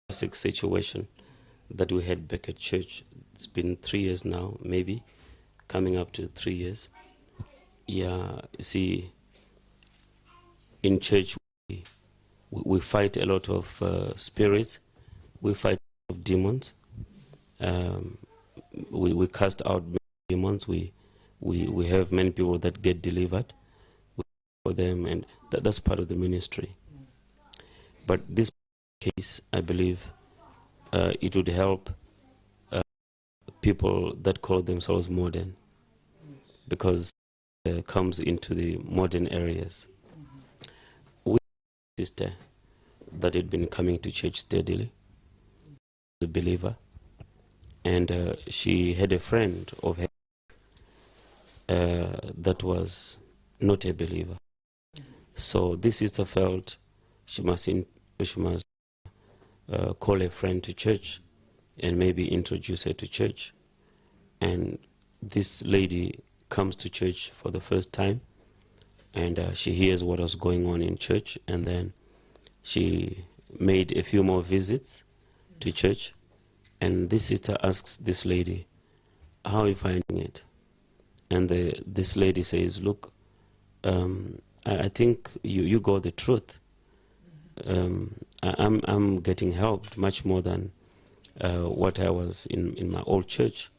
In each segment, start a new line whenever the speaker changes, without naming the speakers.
classic situation that we had back at church. It's been 3 years now, maybe, coming up to 3 years. Yeah, you see, in church we fight a lot of spirits, we fight a lot of demons, we cast out demons, we have many people that get delivered for them, and that's part of the ministry. But this case, I believe, it would help people that call themselves modern, because it comes into the modern areas. We have a sister that had been coming to church steadily, a believer, and she had a friend of her that was not a believer. So this sister felt she must call a friend to church and maybe introduce her to church. And this lady comes to church for the first time, and she hears what was going on in church, and then she made a few more visits to church, and this sister asks this lady, "How are you finding it?" And this lady says, "Look, I think you got the truth. I'm getting helped much more than what I was in my old church.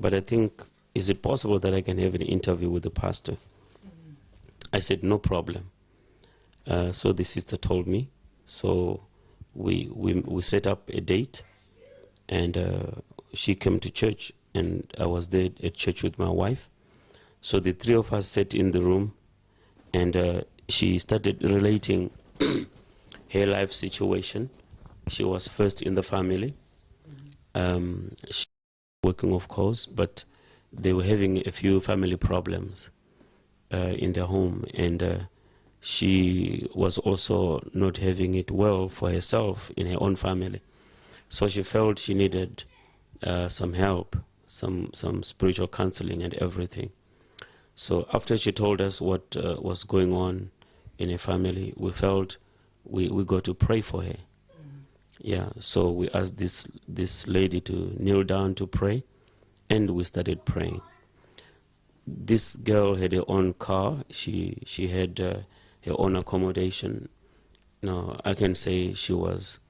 But I think, is it possible that I can have an interview with the pastor?" I said, "No problem." So the sister told me. So we set up a date, and she came to church, and I was there at church with my wife. So the three of us sat in the room, and she started relating her life situation. She was first in the family. She was working, of course, but they were having a few family problems in their home, and she was also not having it well for herself in her own family. So she felt she needed some help, some spiritual counseling and everything. So after she told us what was going on in her family, we felt we got to pray for her. Yeah, so we asked this lady to kneel down to pray, and we started praying. This girl had her own car. She had her own accommodation. Now, I can say she was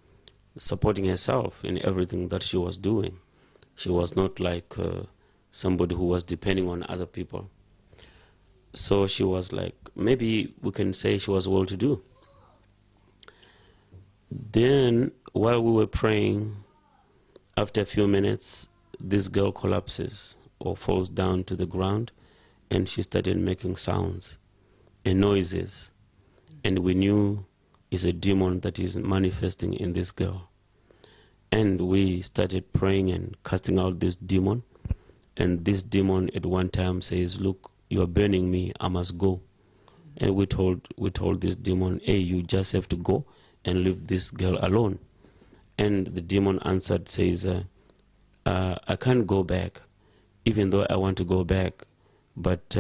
supporting herself in everything that she was doing. She was not like somebody who was depending on other people. So she was like, maybe we can say she was well-to-do. Then, while we were praying, after a few minutes, this girl collapses or falls down to the ground, and she started making sounds and noises. And we knew it's a demon that is manifesting in this girl. And we started praying and casting out this demon. And this demon at one time says, "Look, you are burning me, I must go." And we told this demon, "Hey, you just have to go and leave this girl alone." And the demon answered, says, I can't go back, even though I want to go back. But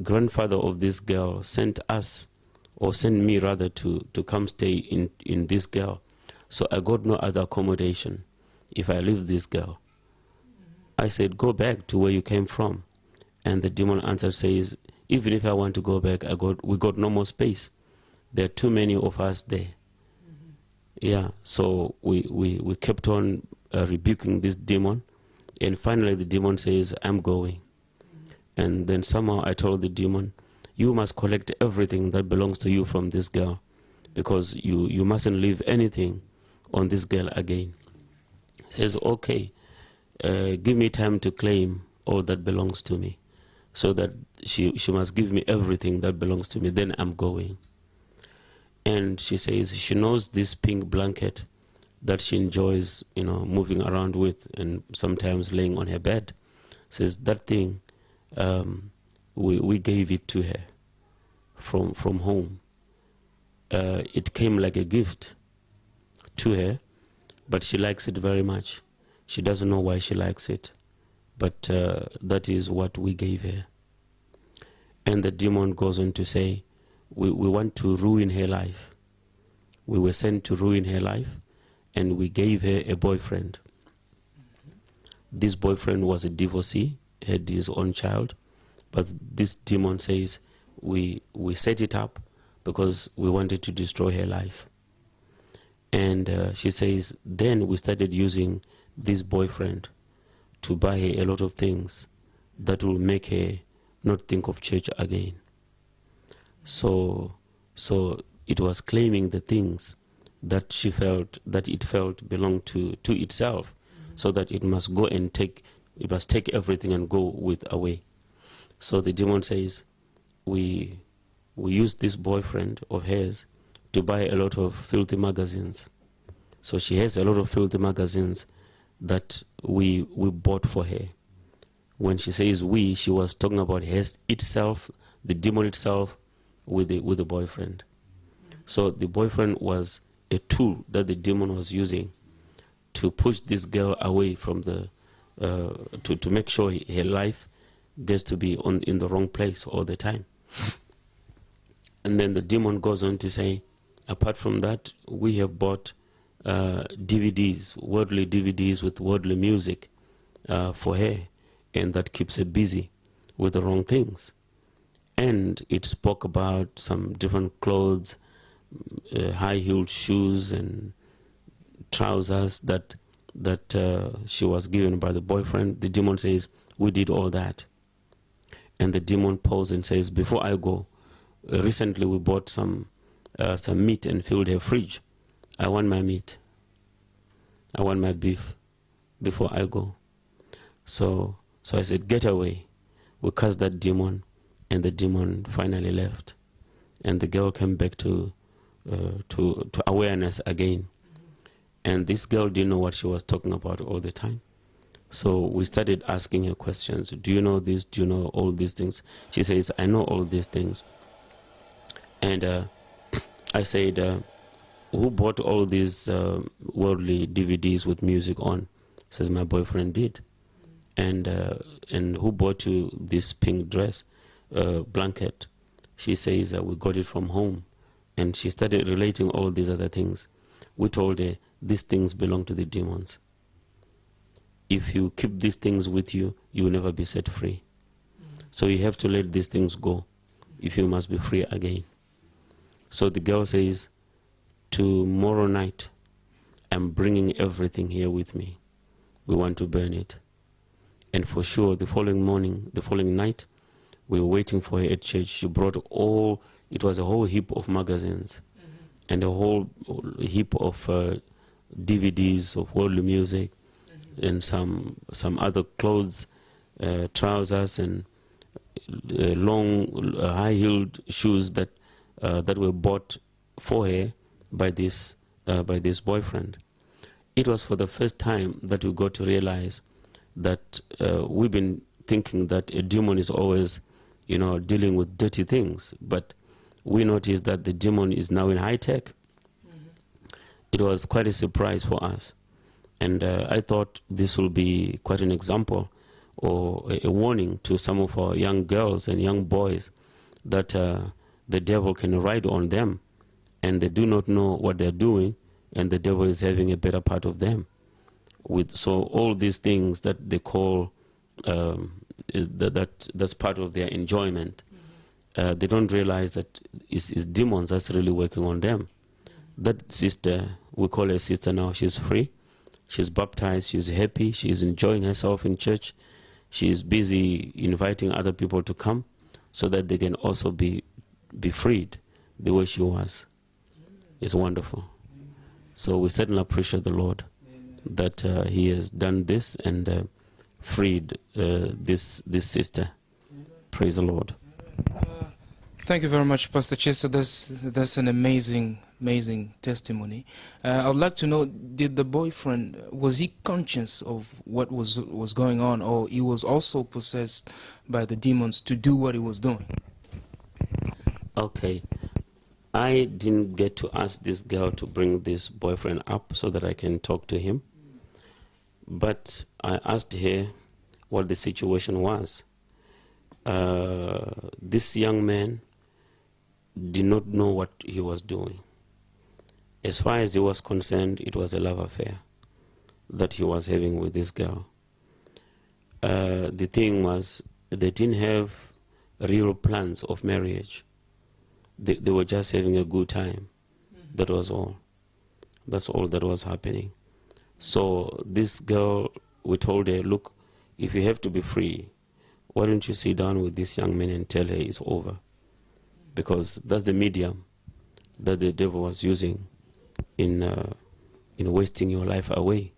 grandfather of this girl sent us, or sent me rather, to come stay in this girl. So I got no other accommodation if I leave this girl. I said, "Go back to where you came from." And the demon answered, says, "Even if I want to go back, we got no more space. There are too many of us there." Yeah, so we kept on rebuking this demon, and finally the demon says, "I'm going." And then somehow I told the demon, "You must collect everything that belongs to you from this girl, because you mustn't leave anything on this girl again." He says, "Okay, give me time to claim all that belongs to me, so that she must give me everything that belongs to me, then I'm going." And she says she knows this pink blanket that she enjoys, moving around with, and sometimes laying on her bed. Says that thing, we gave it to her from home. It came like a gift to her, but she likes it very much. She doesn't know why she likes it, but that is what we gave her. And the demon goes on to say, we want to ruin her life. We were sent to ruin her life, and we gave her a boyfriend. This boyfriend was a divorcee, had his own child, but this demon says we set it up because we wanted to destroy her life. And she says, then we started using this boyfriend to buy her a lot of things that will make her not think of church again. So it was claiming the things that she felt, that it felt belonged to itself, so that it must go and take everything and go with away. So the demon says, we used this boyfriend of hers to buy a lot of filthy magazines. So she has a lot of filthy magazines that we bought for her. When she says we, she was talking about itself, the demon itself, with the boyfriend. So the boyfriend was a tool that the demon was using to push this girl away from the, to make sure her life gets to be in the wrong place all the time. And then the demon goes on to say, apart from that, we have bought DVDs, worldly DVDs with worldly music for her, and that keeps her busy with the wrong things. And it spoke about some different clothes, high-heeled shoes and trousers that she was given by the boyfriend. The demon says, we did all that. And the demon pauses and says, before I go, recently we bought some meat and filled her fridge. I want my meat. I want my beef before I go. So I said, get away. We cast that demon, and the demon finally left. And the girl came back to awareness again. And this girl didn't know what she was talking about all the time. So we started asking her questions. Do you know this? Do you know all these things? She says, I know all these things. And I said, who bought all these worldly DVDs with music on? Says, my boyfriend did. And who bought you this pink dress, blanket? She says, we got it from home. And she started relating all these other things. We told her, these things belong to the demons. If you keep these things with you, you will never be set free. So you have to let these things go if you must be free again. So the girl says, tomorrow night, I'm bringing everything here with me. We want to burn it. And for sure, the following night, we were waiting for her at church. She brought it was a whole heap of magazines, and a whole heap of DVDs of worldly music, and some other clothes, trousers, and long high-heeled shoes that were bought for her by this boyfriend. It was for the first time that we got to realize that we've been thinking that a demon is always, dealing with dirty things, but we noticed that the demon is now in high tech. It was quite a surprise for us. And I thought this will be quite an example or a warning to some of our young girls and young boys that the devil can ride on them, and they do not know what they're doing, and the devil is having a better part of them. So all these things that they call, that's part of their enjoyment, they don't realize that it's demons that's really working on them. That sister, we call her sister now, she's free. She's baptized, she's happy, she's enjoying herself in church. She's busy inviting other people to come so that they can also be freed the way she was. It's wonderful. So we certainly appreciate the Lord that He has done this and freed this sister. Praise the Lord.
Thank you very much, Pastor Chester. That's an amazing testimony. I would like to know, did the boyfriend, was he conscious of what was going on, or he was also possessed by the demons to do what he was doing?
Okay. I didn't get to ask this girl to bring this boyfriend up so that I can talk to him. But I asked her what the situation was. This young man did not know what he was doing. As far as he was concerned, it was a love affair that he was having with this girl. The thing was, they didn't have real plans of marriage. They were just having a good time. That was all. That's all that was happening. So this girl, we told her, look, if you have to be free, why don't you sit down with this young man and tell her it's over? Because that's the medium that the devil was using in wasting your life away.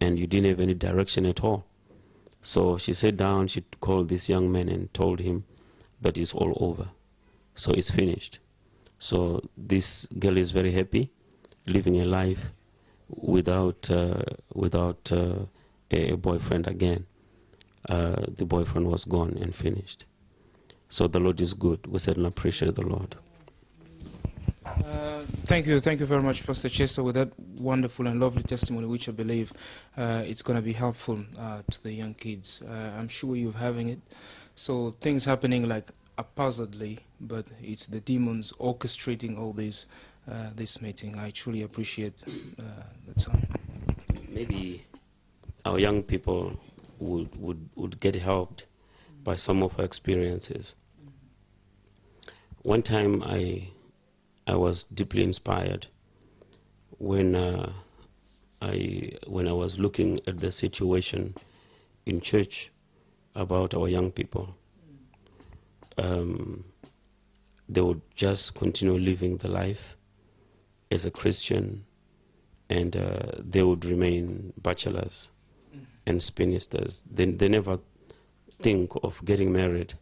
And you didn't have any direction at all. So she sat down, she called this young man and told him that it's all over. So it's finished. So this girl is very happy, living a life without a boyfriend again. The boyfriend was gone and finished. So the Lord is good. We certainly appreciate the Lord.
Thank you very much, Pastor Chester, with that wonderful and lovely testimony, which I believe it's going to be helpful to the young kids. I'm sure you're having it. So things happening like haphazardly, but it's the demons orchestrating all this meeting. I truly appreciate the time.
Maybe our young people would get helped by some of our experiences. One time I was deeply inspired when I was looking at the situation in church about our young people. They would just continue living the life as a Christian, and they would remain bachelors and spinsters. They never think of getting married,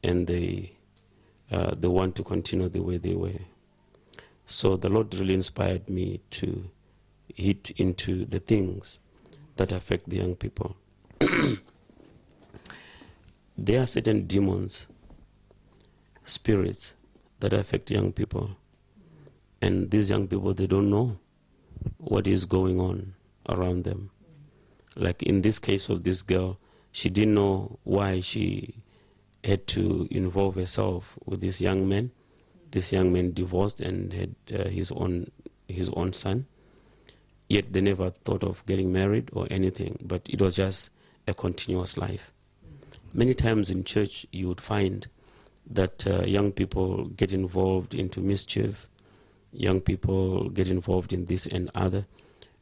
and they want to continue the way they were. So the Lord really inspired me to hit into the things that affect the young people. There are certain demons, spirits that affect young people. And these young people, they don't know what is going on around them. Like in this case of this girl, she didn't know why she had to involve herself with this young man. This young man divorced and had his own son. Yet they never thought of getting married or anything, but it was just a continuous life. Many times in church you would find that young people get involved into mischief, young people get involved in this and other,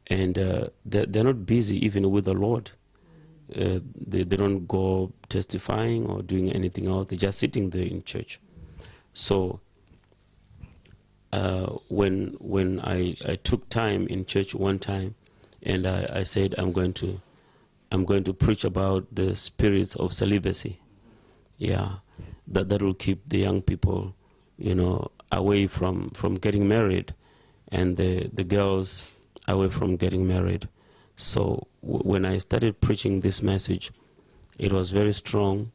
and they're not busy even with the Lord. They don't go testifying or doing anything else. They're just sitting there in church. So when I took time in church one time, and I said I'm going to preach about the spirits of celibacy. Yeah, that will keep the young people, away from getting married, and the girls away from getting married. So when I started preaching this message, it was very strong,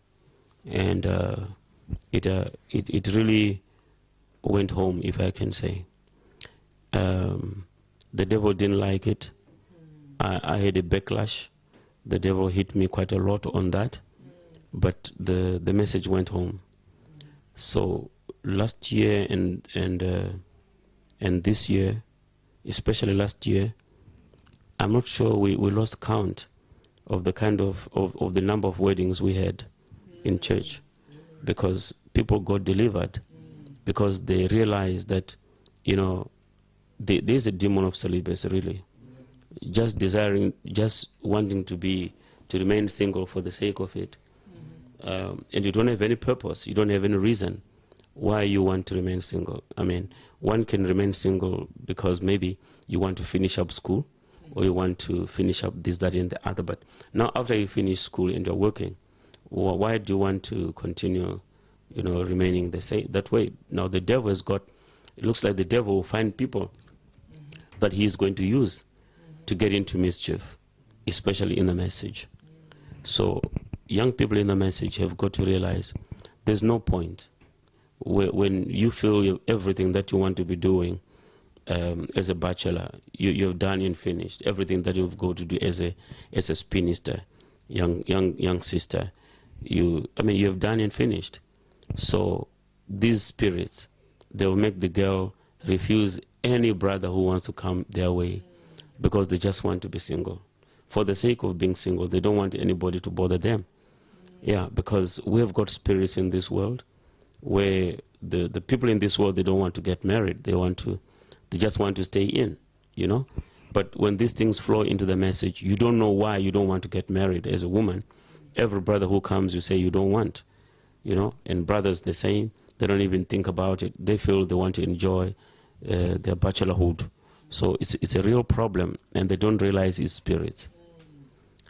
and it really went home, if I can say. The devil didn't like it. I had a backlash. The devil hit me quite a lot on that, but the message went home. So last year and this year, especially last year, I'm not sure we lost count of the kind of the number of weddings we had in church, because people got delivered, because they realized that, there's a demon of celibacy, really. Just wanting to remain single for the sake of it. And you don't have any purpose, you don't have any reason why you want to remain single. I mean, one can remain single because maybe you want to finish up school, or you want to finish up this, that, and the other. But now after you finish school and you're working, why do you want to continue, remaining that way? Now the devil has got, it looks like the devil will find people that he is going to use to get into mischief, especially in the message. So young people in the message have got to realize there's no point when you feel everything that you want to be doing as a bachelor, you've done and finished everything that you've got to do as a spinster, young sister. You have done and finished. So these spirits, they will make the girl refuse any brother who wants to come their way because they just want to be single. For the sake of being single, they don't want anybody to bother them. Yeah, because we have got spirits in this world where the people in this world, they don't want to get married. They just want to stay in, you know. But when these things flow into the message, you don't know why you don't want to get married as a woman. Every brother who comes, you say you don't want, you know. And brothers, the same. They don't even think about it. They feel they want to enjoy their bachelorhood. So it's a real problem, and they don't realize it's spirits.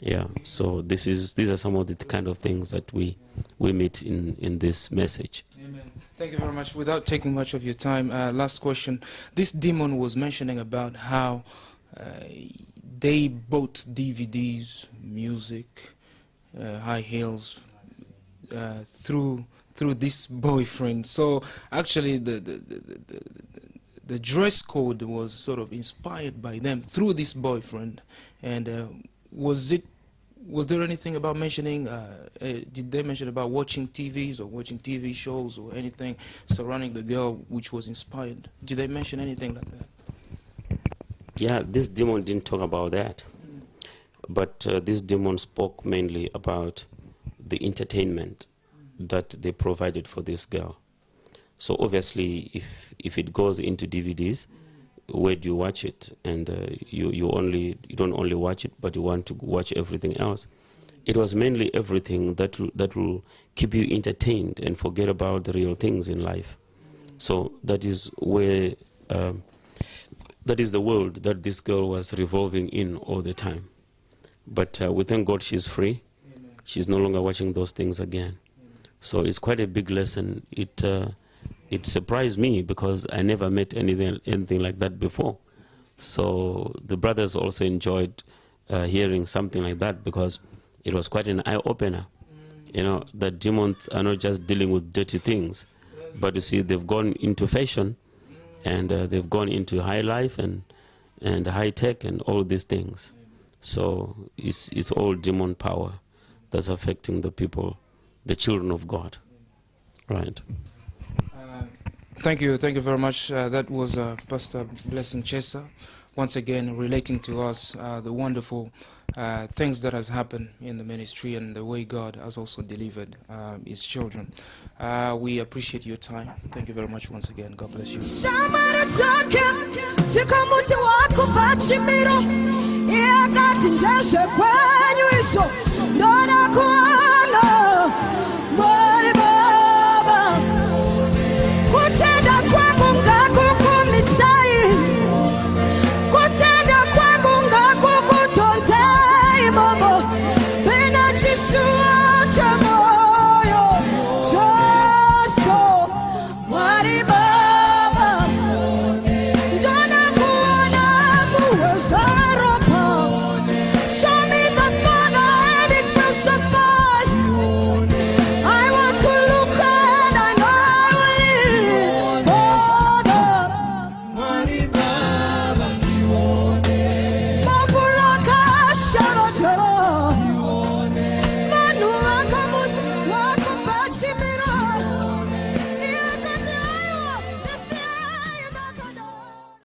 Yeah, so these are some of the kind of things that we meet in this message.
Amen. Thank you very much. Without taking much of your time, last question. This demon was mentioning about how they bought DVDs, music, high heels through this boyfriend. So actually, the dress code was sort of inspired by them through this boyfriend. And was there anything about mentioning, did they mention about watching TVs or watching TV shows or anything surrounding the girl which was inspired? Did they mention anything like that?
Yeah, this demon didn't talk about that. But this demon spoke mainly about the entertainment that they provided for this girl. So obviously, if it goes into DVDs, where do you watch it? And you don't only watch it, but you want to watch everything else. It was mainly everything that will keep you entertained and forget about the real things in life. So that is where that is the world that this girl was revolving in all the time. But we thank God she's free. She's no longer watching those things again. So it's quite a big lesson. It surprised me because I never met anything like that before. So the brothers also enjoyed hearing something like that because it was quite an eye-opener. You know, that demons are not just dealing with dirty things, but you see they've gone into fashion and they've gone into high life and high tech and all these things. So it's all demon power that's affecting the people, the children of God. Right.
Thank you very much. That was Pastor Blessing Chesa, once again relating to us the wonderful things that has happened in the ministry and the way God has also delivered His children. We appreciate your time. Thank you very much once again. God bless you.